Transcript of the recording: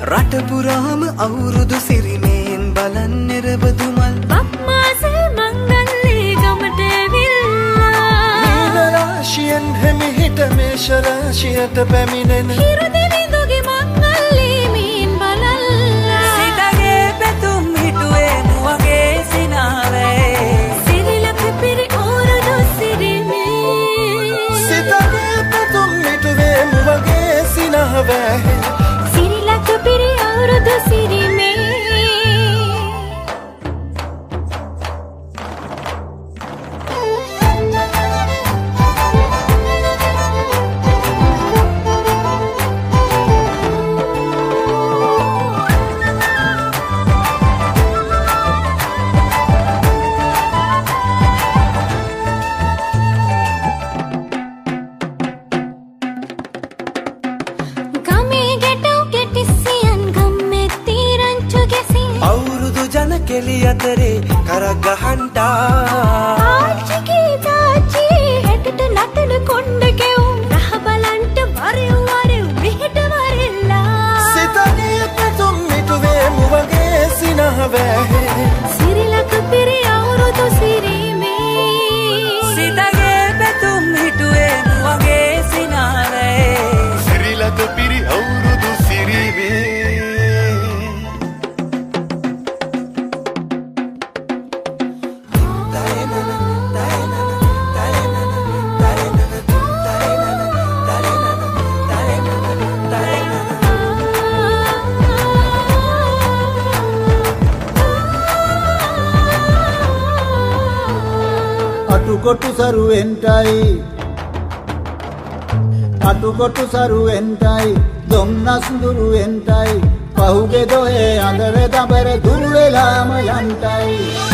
රට පුරාම අවුරුදු සිරිමේන් බලන් නිරබදු මල් බක්මාසේ මංගල්ලේ ගමට ඇවිල්ලා මීන රාශියෙන් හැමිහිට මේෂ රාශියට පැමිණෙන හිරුදිවිඳුගේ මංගල්ලේ මීන් බලල්ලා සිතගේ පැතුම් හිටුවේ මුවගේ සිනාවේ සිරිලක පිරි අවුරුදු සිරිමේ සිතගේ පැතුම් හිටුවේ මුවගේ සිනාවේ සිරිලක පිරි අවුරුදු සිරිමේ කෙලි අතරේ කරක් ගහන්ටා ආච්චිගේ තාච්චි හෙටට නටන කොණ්ඩ කෙවුම් රහ බලන්ට වරෙව් වරෙව් මෙහෙට වරෙල්ලා සිතගේ පැතුම් මිටුවේ මුවගේ සිනහවැහේ සිරිලක පිරි අවුරුදු සිරිමේ සිතගේ පැතුම් හිටුවේ මුවගේ සිනාවේ සිරිලක පිරි අවුරුදු සිරිමේ අටුකොටු සරුවෙන්ටයි දොම්නස් දුරුවෙන්ටයි පහුගේ දොහේ අඳර දබර දුර්වෙලාම යන්ටයි